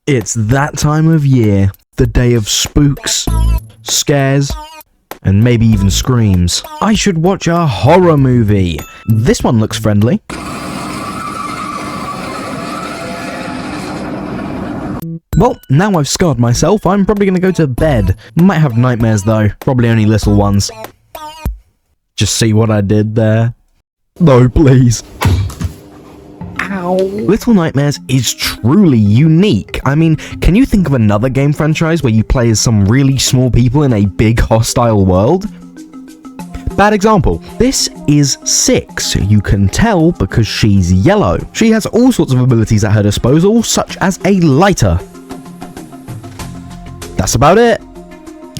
It's that time of year, the day of spooks, scares, and maybe even screams. I should watch a horror movie. This one looks friendly. Well, now I've scarred myself, I'm probably gonna go to bed. Might have nightmares though, probably only little ones. Just see what I did there? No, please. Ow. Little Nightmares is truly unique. I mean, can you think of another game franchise where you play as some really small people in a big hostile world? Bad example. This is Six. You can tell because she's yellow. She has all sorts of abilities at her disposal, such as a lighter. That's about it.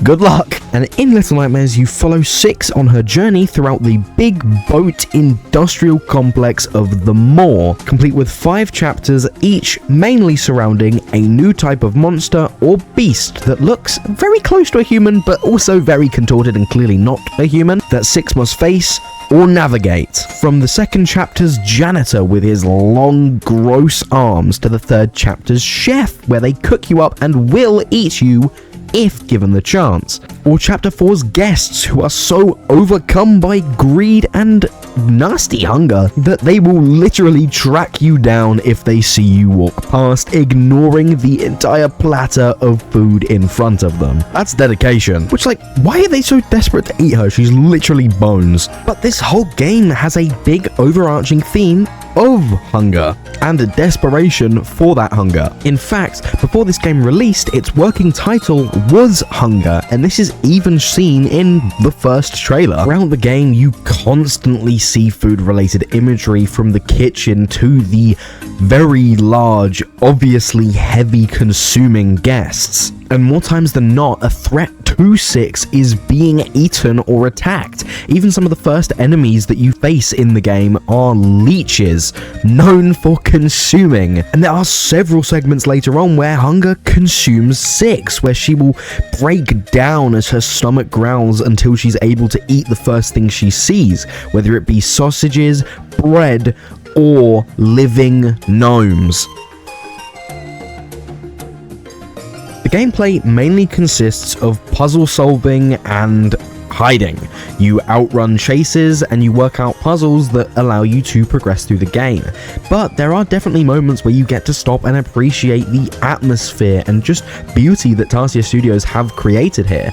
Good luck. And in Little Nightmares, you follow Six on her journey throughout the big boat industrial complex of the Maw, complete with 5 chapters, each mainly surrounding a new type of monster or beast that looks very close to a human, but also very contorted and clearly not a human, that Six must face or navigate. From the second chapter's janitor with his long, gross arms to the third chapter's chef, where they cook you up and will eat you if given the chance. Or chapter 4's guests, who are so overcome by greed and nasty hunger that they will literally track you down if they see you walk past, ignoring the entire platter of food in front of them. That's dedication. Which, like, why are they so desperate to eat her? She's literally bones. But this whole game has a big overarching theme of hunger and a desperation for that hunger. In fact, before this game released, its working title was Hunger, and this is even seen in the first trailer. Throughout the game, you constantly see food-related imagery, from the kitchen to the very large, obviously heavy consuming guests. And more times than not, a threat to Six is being eaten or attacked. Even some of the first enemies that you face in the game are leeches, known for consuming. And there are several segments later on where hunger consumes Six, where she will break down as her stomach growls until she's able to eat the first thing she sees, whether it be sausages, bread, or living gnomes. The gameplay mainly consists of puzzle solving and hiding. You outrun chases and you work out puzzles that allow you to progress through the game. But there are definitely moments where you get to stop and appreciate the atmosphere and just beauty that Tarsier Studios have created here.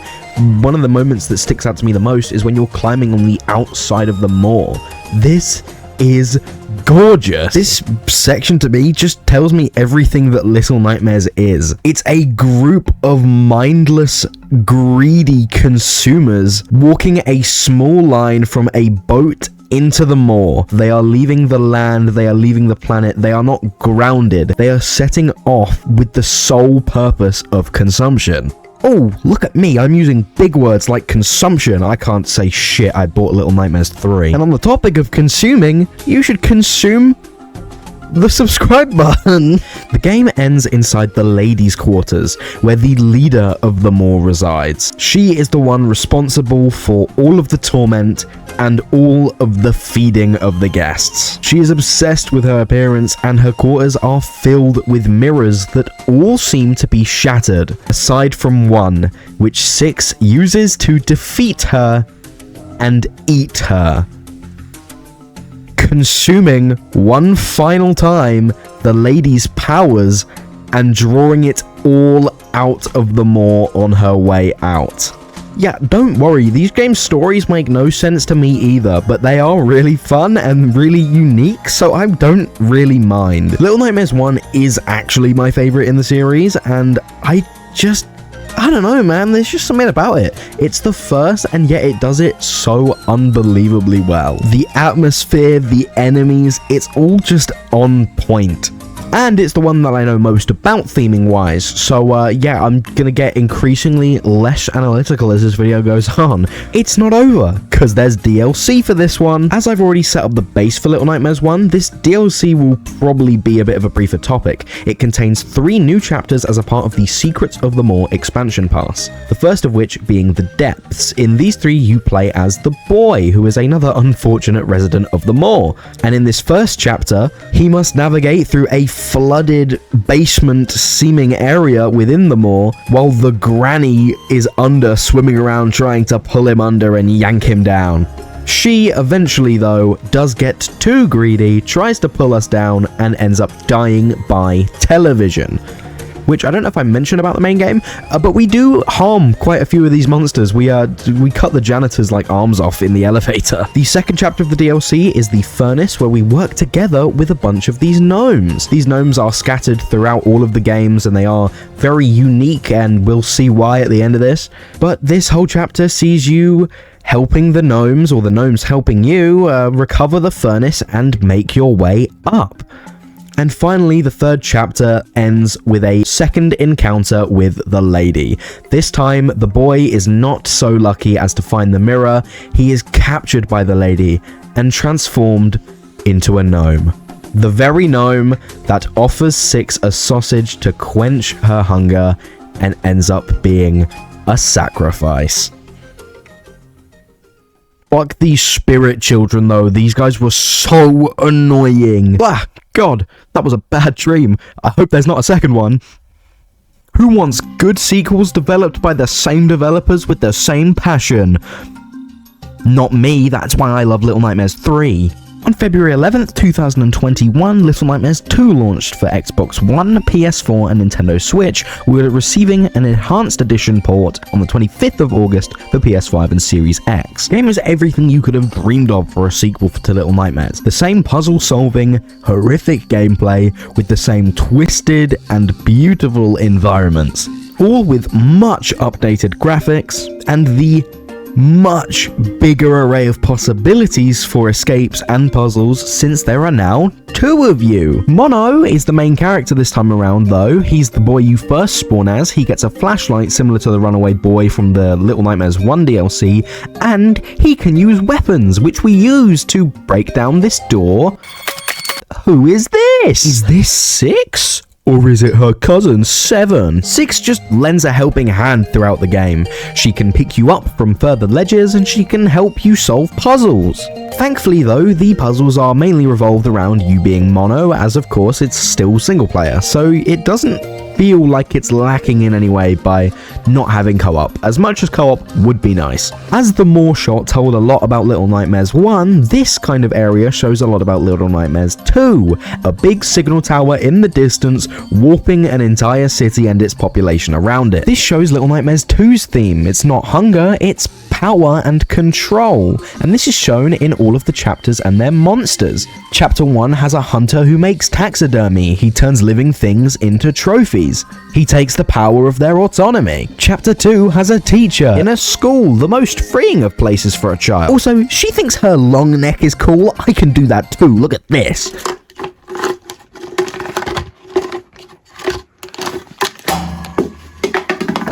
One of the moments that sticks out to me the most is when you're climbing on the outside of the Maw. This is gorgeous. This section to me just tells me everything that Little Nightmares is. It's a group of mindless, greedy consumers walking a small line from a boat into the Maw. They are leaving the land, they are leaving the planet, they are not grounded. They are setting off with the sole purpose of consumption. Oh, look at me, I'm using big words like consumption. I can't say shit, I bought Little Nightmares 3. And on the topic of consuming, you should consume the subscribe button. The game ends inside the ladies' quarters, where the leader of the Maw resides. She is the one responsible for all of the torment and all of the feeding of the guests. She is obsessed with her appearance, and her quarters are filled with mirrors that all seem to be shattered, aside from one, which Six uses to defeat her and eat her, consuming one final time the lady's powers and drawing it all out of the Maw on her way out. Yeah, don't worry, these games' stories make no sense to me either, but they are really fun and really unique, so I don't really mind. Little Nightmares 1 is actually my favorite in the series, and I don't know, man, there's just something about it. It's the first, and yet it does it so unbelievably well. The atmosphere, the enemies, it's all just on point. And it's the one that I know most about theming wise, so yeah, I'm gonna get increasingly less analytical as this video goes on. It's not over, because there's DLC for this one. As I've already set up the base for Little Nightmares 1, this DLC will probably be a bit of a briefer topic. It contains 3 new chapters as a part of the Secrets of the Maw expansion pass, the first of which being the Depths. In these 3 you play as the boy, who is another unfortunate resident of the Maw, and in this first chapter, he must navigate through a flooded basement-seeming area within the moor, while the granny is under, swimming around trying to pull him under and yank him down. She eventually, though, does get too greedy, tries to pull us down, and ends up dying by television. Which I don't know if I mentioned about the main game, but we do harm quite a few of these monsters. We cut the janitor's arms off in the elevator. The second chapter of the DLC is the furnace, where we work together with a bunch of these gnomes. These gnomes are scattered throughout all of the games, and they are very unique, and we'll see why at the end of this. But this whole chapter sees you helping the gnomes, or the gnomes helping you, recover the furnace and make your way up. And finally, the third chapter ends with a second encounter with the lady. This time, the boy is not so lucky as to find the mirror. He is captured by the lady and transformed into a gnome. The very gnome that offers Six a sausage to quench her hunger and ends up being a sacrifice. Fuck these spirit children, though. These guys were so annoying. Ah, God, that was a bad dream. I hope there's not a second one. Who wants good sequels developed by the same developers with the same passion? Not me, that's why I love Little Nightmares 3. On February 11th, 2021, Little Nightmares 2 launched for Xbox One, PS4, and Nintendo Switch, with receiving an enhanced edition port on the 25th of August for PS5 and Series X. The game is everything you could have dreamed of for a sequel to Little Nightmares. The same puzzle-solving, horrific gameplay, with the same twisted and beautiful environments, all with much updated graphics, and the much bigger array of possibilities for escapes and puzzles, since there are now 2 of you. Mono is the main character this time around, though. He's the boy you first spawn as. He gets a flashlight similar to the runaway boy from the Little Nightmares 1 DLC, and he can use weapons, which we use to break down this door. Who is this? Is this Six? Or is it her cousin, Seven? Six just lends a helping hand throughout the game. She can pick you up from further ledges, and she can help you solve puzzles. Thankfully, though, the puzzles are mainly revolved around you being mono, as of course it's still single player, so it doesn't feel like it's lacking in any way by not having co-op, as much as co-op would be nice. As the Moor shot told a lot about Little Nightmares 1, this kind of area shows a lot about Little Nightmares 2, a big signal tower in the distance warping an entire city and its population around it. This shows Little Nightmares 2's theme. It's not hunger, it's power and control, and this is shown in all of the chapters and their monsters. Chapter 1 has a hunter who makes taxidermy. He turns living things into trophies. He takes the power of their autonomy. Chapter 2 has a teacher in a school, the most freeing of places for a child. Also, she thinks her long neck is cool. I can do that too, look at this.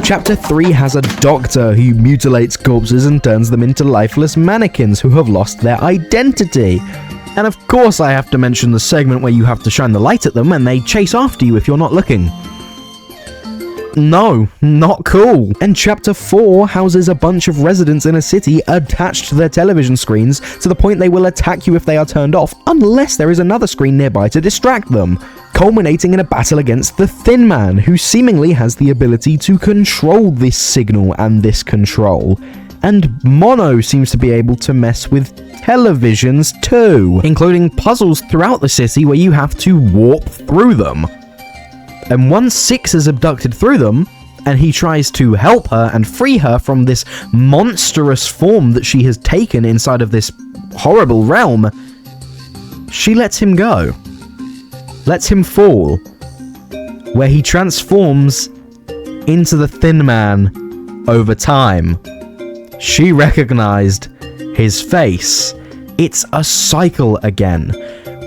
Chapter 3 has a doctor who mutilates corpses and turns them into lifeless mannequins who have lost their identity. And of course I have to mention the segment where you have to shine the light at them and they chase after you if you're not looking. No, not cool. And Chapter 4 houses a bunch of residents in a city attached to their television screens to the point they will attack you if they are turned off unless there is another screen nearby to distract them, culminating in a battle against the Thin Man, who seemingly has the ability to control this signal and this control. And Mono seems to be able to mess with televisions too, including puzzles throughout the city where you have to warp through them. And once Six is abducted through them, and he tries to help her and free her from this monstrous form that she has taken inside of this horrible realm, she lets him go. Lets him fall, where he transforms into the Thin Man over time. She recognized his face. It's a cycle again,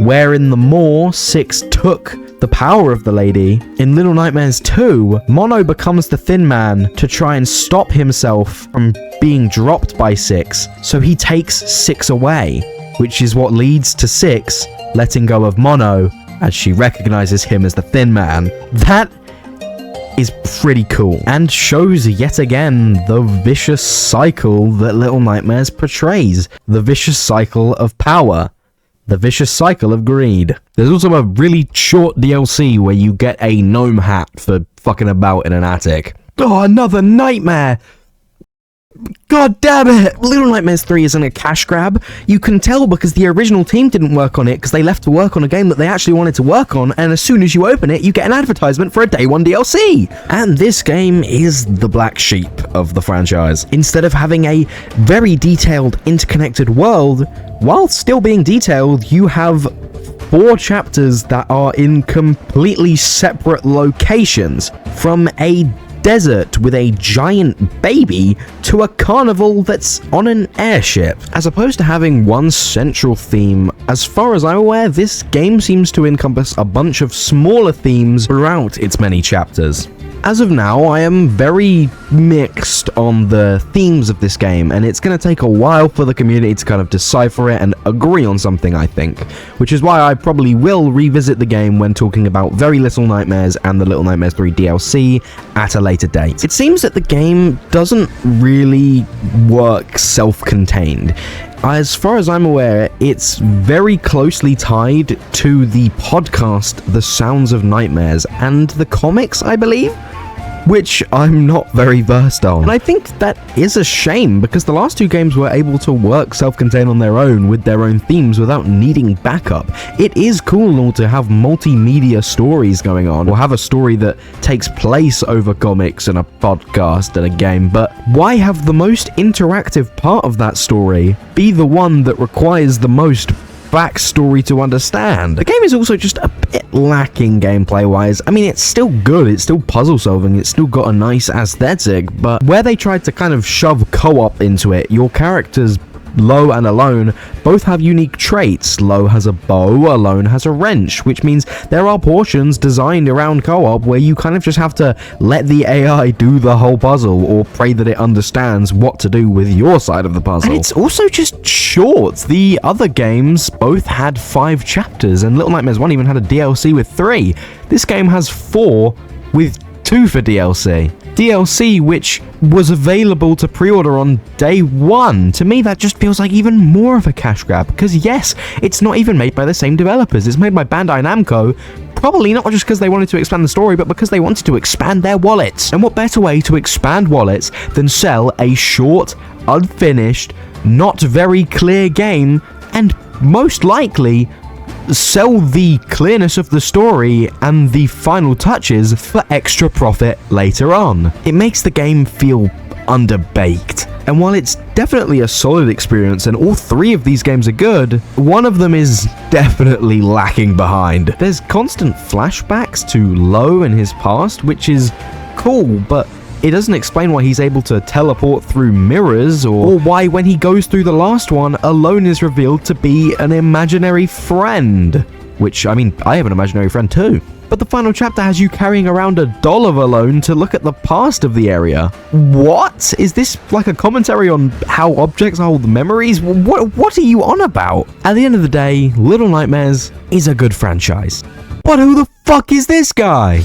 where in the Moor, Six took the power of the lady. In Little Nightmares 2, Mono becomes the Thin Man to try and stop himself from being dropped by Six, so he takes Six away, which is what leads to Six letting go of Mono as she recognizes him as the Thin Man. That is pretty cool, and shows yet again the vicious cycle that Little Nightmares portrays. The vicious cycle of power The Vicious Cycle of Greed. There's also a really short DLC where you get a gnome hat for fucking about in an attic. Oh, another nightmare! God damn it! Little Nightmares 3 isn't a cash grab. You can tell because the original team didn't work on it because they left to work on a game that they actually wanted to work on, and as soon as you open it, you get an advertisement for a day one DLC! And this game is the black sheep of the franchise. Instead of having a very detailed, interconnected world, while still being detailed, you have 4 chapters that are in completely separate locations, from a desert with a giant baby to a carnival that's on an airship. As opposed to having one central theme, as far as I'm aware, this game seems to encompass a bunch of smaller themes throughout its many chapters. As of now, I am very mixed on the themes of this game, and it's going to take a while for the community to kind of decipher it and agree on something, I think. Which is why I probably will revisit the game when talking about Very Little Nightmares and the Little Nightmares 3 DLC at a later date. It seems that the game doesn't really work self-contained. As far as I'm aware, it's very closely tied to the podcast The Sounds of Nightmares and the comics, I believe, which I'm not very versed on. And I think that is a shame, because the last 2 games were able to work self-contained on their own with their own themes without needing backup. It is cool and all to have multimedia stories going on, or have a story that takes place over comics and a podcast and a game, but why have the most interactive part of that story be the one that requires the most backstory to understand? The game is also just a bit lacking gameplay wise. I mean, it's still good, it's still puzzle solving, it's still got a nice aesthetic, but where they tried to kind of shove co-op into it, your characters Lo and Alone both have unique traits. Lo has a bow, Alone has a wrench, which means there are portions designed around co-op where you kind of just have to let the AI do the whole puzzle, or pray that it understands what to do with your side of the puzzle. And it's also just short. The other games both had 5 chapters, and Little Nightmares 1 even had a DLC with 3. This game has 4 with 2 for DLC. DLC which was available to pre-order on day 1. To me, that just feels like even more of a cash grab, because yes, it's not even made by the same developers. It's made by Bandai Namco, probably not just because they wanted to expand the story, but because they wanted to expand their wallets. And what better way to expand wallets than sell a short, unfinished, not very clear game, and most likely sell the clearness of the story and the final touches for extra profit later on. It makes the game feel underbaked. And while it's definitely a solid experience and all 3 of these games are good, one of them is definitely lacking behind. There's constant flashbacks to Lo and his past, which is cool, but it doesn't explain why he's able to teleport through mirrors, or why when he goes through the last one, Alone is revealed to be an imaginary friend. Which, I mean, I have an imaginary friend too. But the final chapter has you carrying around a doll of Alone to look at the past of the area. What? Is this like a commentary on how objects hold memories? What are you on about? At the end of the day, Little Nightmares is a good franchise. But who the fuck is this guy?